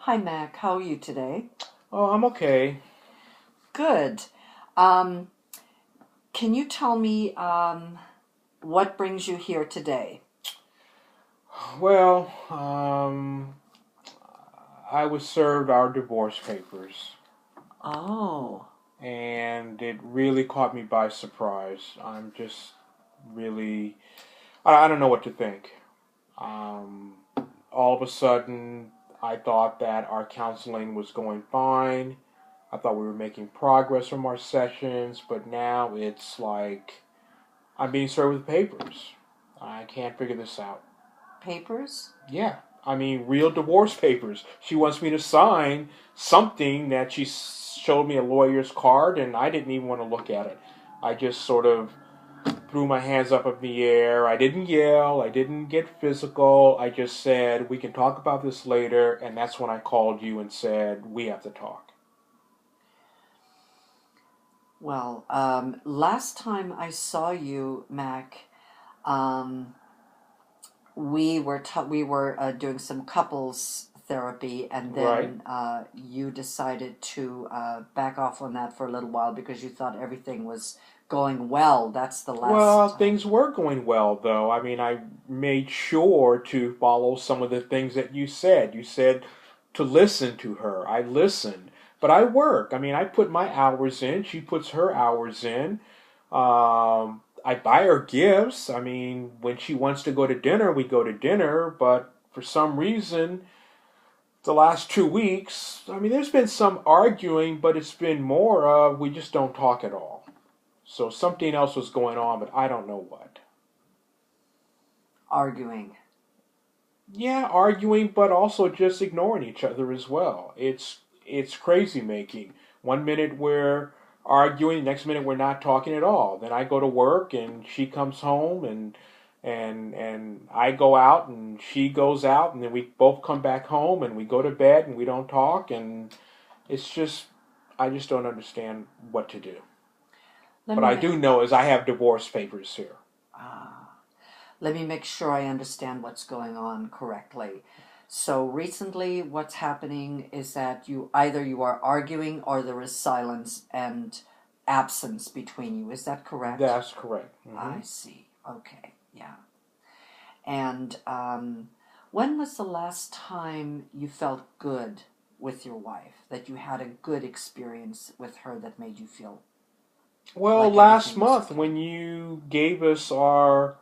Hi, Mac. How are you today? Oh, I'm okay. Good. Um, can you tell me what brings you here today? Well, I was served our divorce papers, Oh, and it really caught me by surprise. I'm just really, I don't know what to think. Um, all of a sudden, I thought that our counseling was going fine. I thought we were making progress from our sessions, but now it's like I'm being served with papers. I can't figure this out. papers? Yeah, I mean, real divorce papers. She wants me to sign something that she showed me a lawyer's card, and I didn't even want to look at it. I just sort of threw my hands up in the air. I didn't yell. I didn't get physical. I just said, we can talk about this later, and that's when I called you and said, we have to talk. Well, last time I saw you, Mac, um, we were doing some couples therapy, and Right? then you decided to back off on that for a little while because you thought everything was going well. That's the last Well, time. things were going well, though. I mean, I made sure to follow some of the things that you said. You said to listen to her. I listened. But I work. I mean, I put my hours in. She puts her hours in. I buy her gifts. I mean, when she wants to go to dinner, we go to dinner. But for some reason, the last 2 weeks, I mean, there's been some arguing, but it's been more of we just don't talk at all. So something else was going on, but I don't know what. Arguing. Yeah, arguing, but also just ignoring each other as well. It's crazy making. 1 minute we're arguing, next minute we're not talking at all. Then I go to work and she comes home and I go out and she goes out and then we both come back home and we go to bed and we don't talk and it's just I just don't understand what to do. Let But me I make do know is I have divorce papers here. uh, let me make sure I understand what's going on correctly. So recently, what's happening is that you are arguing or there is silence and absence between you. Is that correct? That's correct. I see. Okay, yeah. And when was the last time you felt good with your wife? That you had a good experience with her that made you feel Well, like last everything was month okay? when you gave us our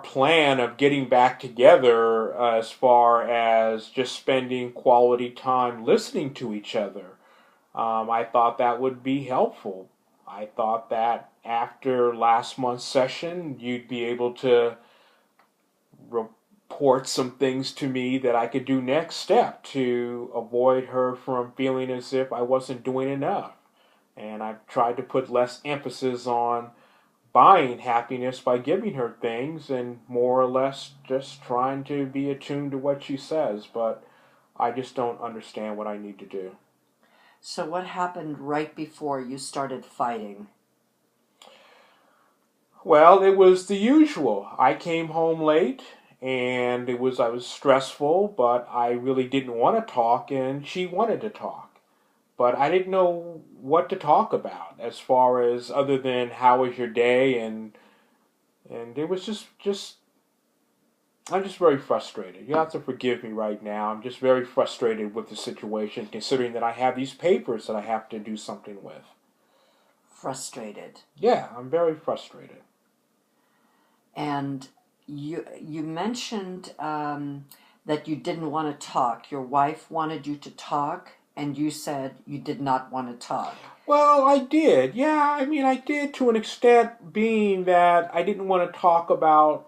plan of getting back together as far as just spending quality time listening to each other, I thought that would be helpful. I thought that after last month's session, you'd be able to report some things to me that I could do next step to avoid her from feeling as if I wasn't doing enough. And I've tried to put less emphasis on buying happiness by giving her things and more or less just trying to be attuned to what she says, but I just don't understand what I need to do. So, what happened right before you started fighting? Well, it was the usual. I came home late and I was stressful, but I really didn't want to talk and she wanted to talk. But I didn't know what to talk about as far as other than how was your day and it was just I'm just very frustrated. You have to forgive me right now. I'm just very frustrated with the situation, considering that I have these papers that I have to do something with. Frustrated. Yeah, I'm very frustrated. And you mentioned that you didn't want to talk. Your wife wanted you to talk, and you said you did not want to talk. Well, I did. Yeah, I mean, I did to an extent, being that I didn't want to talk about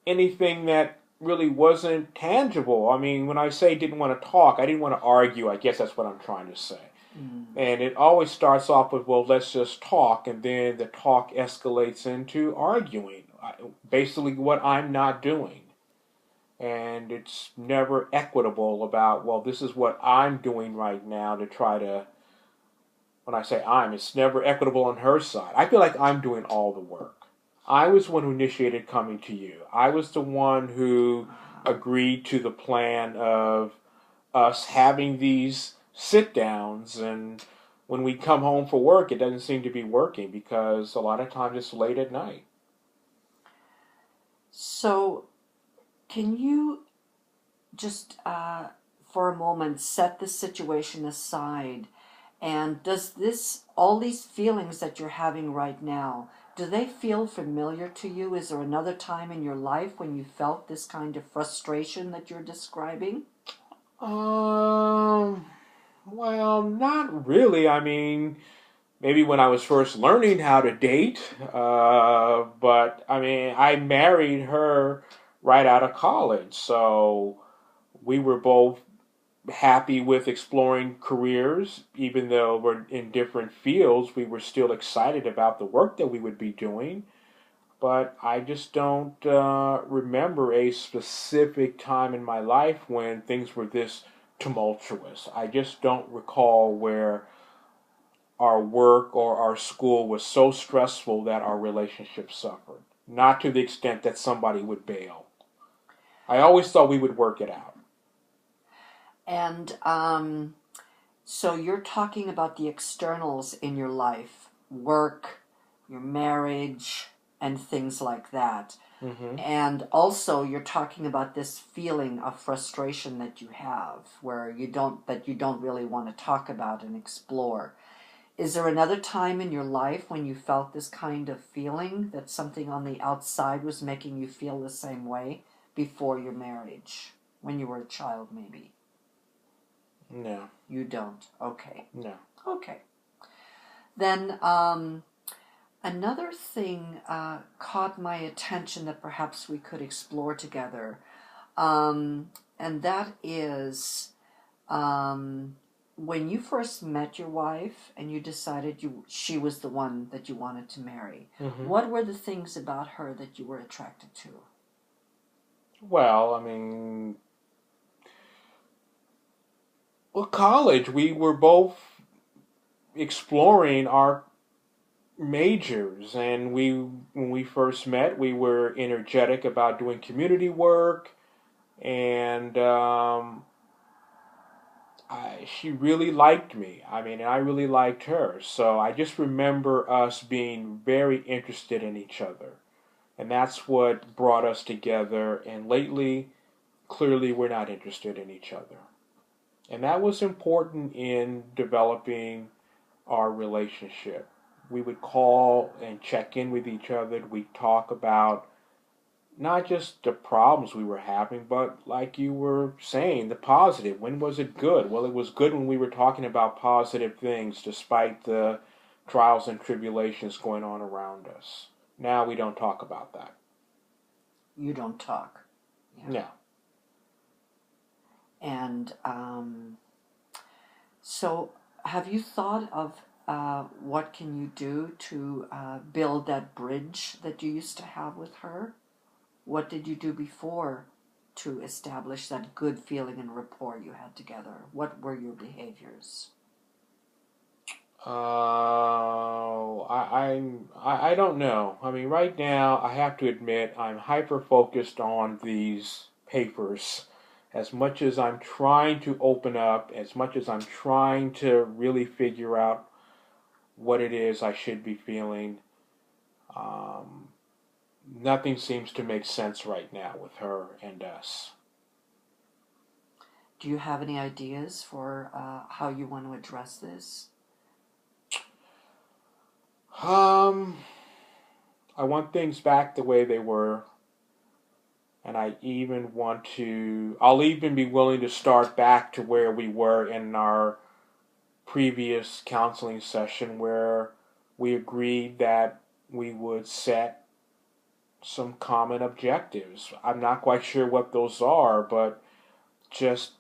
anything that really wasn't tangible. I mean, when I say didn't want to talk, I didn't want to argue. I guess that's what I'm trying to say. Mm. And it always starts off with, well, let's just talk, and then the talk escalates into arguing, basically what I'm not doing. And it's never equitable about, well, this is what I'm doing right now to try to, when I say I'm, it's never equitable on her side. I feel like I'm doing all the work. I was the one who initiated coming to you. I was the one who agreed to the plan of us having these sit downs, and when we come home for work, it doesn't seem to be working because a lot of times it's late at night. So, can you just for a moment set the situation aside? And does all these feelings that you're having right now, do they feel familiar to you? Is there another time in your life when you felt this kind of frustration that you're describing? Um, well, not really. I mean, maybe when I was first learning how to date, but I mean, I married her right out of college, so we were both happy with exploring careers. Even though we're in different fields, we were still excited about the work that we would be doing. But I just don't remember a specific time in my life when things were this tumultuous. I just don't recall where our work or our school was so stressful that our relationship suffered. Not to the extent that somebody would bail. I always thought we would work it out. And so you're talking about the externals in your life, work, your marriage, and things like that. Mm-hmm. And also you're talking about this feeling of frustration that you have where you don't really want to talk about and explore. Is there another time in your life when you felt this kind of feeling that something on the outside was making you feel the same way before your marriage? When you were a child, maybe? No. You don't? Okay. No. Okay. Then another thing caught my attention that perhaps we could explore together, and that is when you first met your wife and you decided she was the one that you wanted to marry. Mm-hmm. What were the things about her that you were attracted to? Well, I mean, college, we were both exploring our majors, and when we first met, we were energetic about doing community work, and she really liked me. I mean, and I really liked her. So I just remember us being very interested in each other, and that's what brought us together. And lately, clearly, we're not interested in each other. And that was important in developing our relationship. We would call and check in with each other. We'd talk about not just the problems we were having, but like you were saying, the positive. When was it good? Well, it was good when we were talking about positive things despite the trials and tribulations going on around us. Now we don't talk about that. You don't talk. Yeah. No. And so have you thought of what can you do to build that bridge that you used to have with her? What did you do before to establish that good feeling and rapport you had together? What were your behaviors? I don't know. I mean, right now I have to admit I'm hyper focused on these papers. As much as I'm trying to open up, as much as I'm trying to really figure out what it is I should be feeling, um, nothing seems to make sense right now with her and us. Do you have any ideas for how you want to address this? I want things back the way they were, and I'll even be willing to start back to where we were in our previous counseling session where we agreed that we would set some common objectives. I'm not quite sure what those are, but just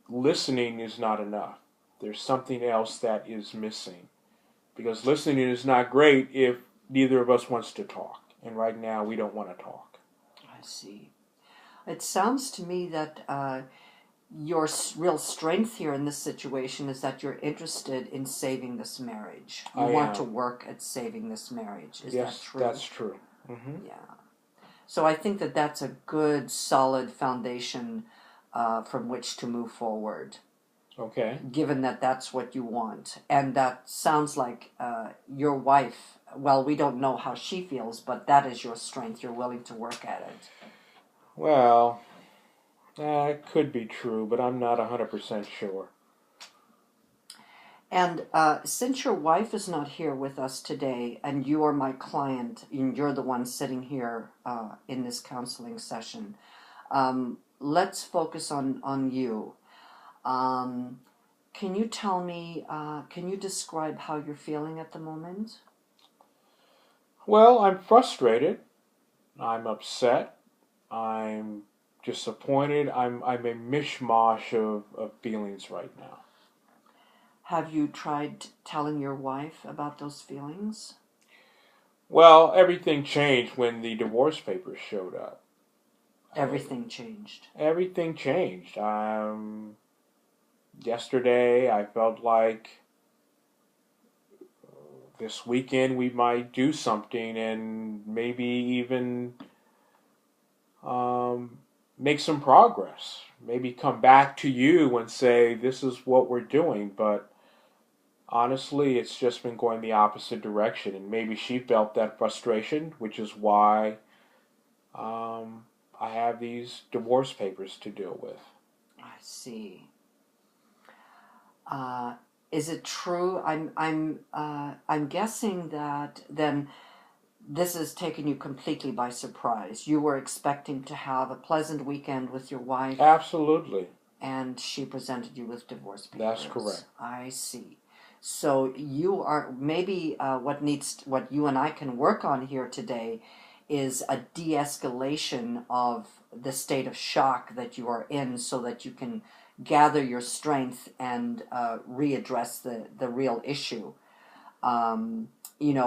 listening is not enough. There's something else that is missing. Because listening is not great if neither of us wants to talk. And right now, we don't want to talk. I see. It sounds to me that your real strength here in this situation is that you're interested in saving this marriage. You want to work at saving this marriage. Is that true? Yes, that's true. Mm-hmm. Yeah. So I think that that's a good, solid foundation from which to move forward, Okay. given that that's what you want. And that sounds like your wife, well, we don't know how she feels, but that is your strength. You're willing to work at it. Well, it could be true, but I'm not 100% sure. And since your wife is not here with us today, and you are my client, and you're the one sitting here in this counseling session, let's focus on you. Can you tell me, can you describe how you're feeling at the moment? Well, I'm frustrated. I'm upset. I'm disappointed. I'm a mishmash of feelings right now. Have you tried telling your wife about those feelings? Well, everything changed when the divorce papers showed up. Everything changed. Everything changed. Yesterday, I felt like this weekend we might do something and maybe even make some progress. Maybe come back to you and say, this is what we're doing. But honestly, it's just been going the opposite direction. And maybe she felt that frustration, which is why I have these divorce papers to deal with. I see. Is it true? I'm guessing that then this has taken you completely by surprise. You were expecting to have a pleasant weekend with your wife, Absolutely. and she presented you with divorce papers. That's correct. I see. So you are maybe what you and I can work on here today is a de-escalation of the state of shock that you are in, so that you can gather your strength and readdress the real issue.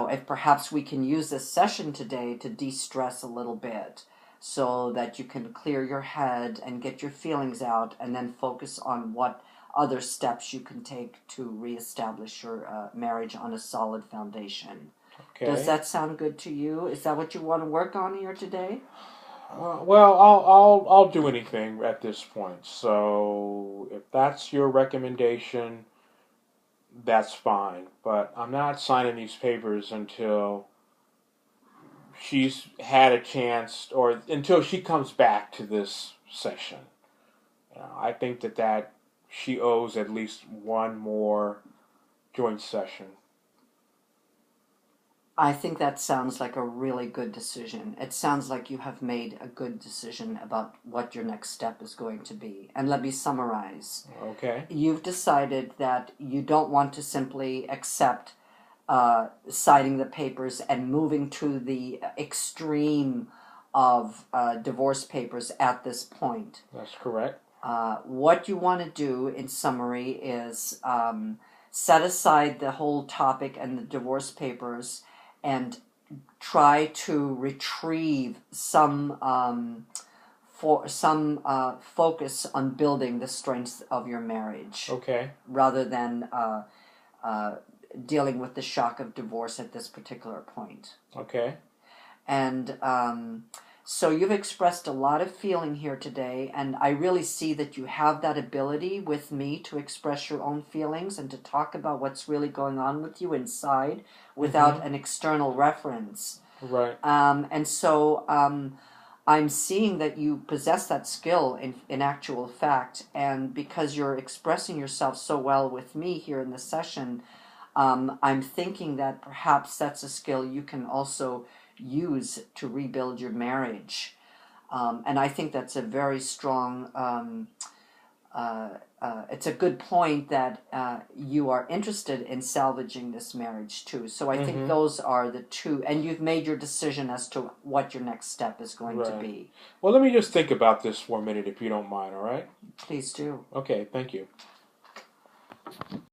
If perhaps we can use this session today to de-stress a little bit, so that you can clear your head and get your feelings out, and then focus on what other steps you can take to reestablish your marriage on a solid foundation. Okay. Does that sound good to you? Is that what you want to work on here today? Well, I'll do anything at this point. So if that's your recommendation, that's fine. But I'm not signing these papers until she's had a chance, or until she comes back to this session. I think that she owes at least one more joint session. I think that sounds like a really good decision. It sounds like you have made a good decision about what your next step is going to be. And let me summarize. Okay. You've decided that you don't want to simply accept signing the papers and moving to the extreme of divorce papers at this point. That's correct. What you want to do, in summary, is set aside the whole topic and the divorce papers and try to retrieve some focus on building the strength of your marriage. Okay. Rather than dealing with the shock of divorce at this particular point. Okay. And so you've expressed a lot of feeling here today, and I really see that you have that ability with me to express your own feelings and to talk about what's really going on with you inside without an external reference. Right. And so I'm seeing that you possess that skill in actual fact, and because you're expressing yourself so well with me here in the session, I'm thinking that perhaps that's a skill you can also use to rebuild your marriage. And I think that's a very strong, it's a good point that you are interested in salvaging this marriage too. So I think those are the two, and you've made your decision as to what your next step is going to be. Well, let me just think about this for a minute, if you don't mind, all right? Please do. Okay, thank you.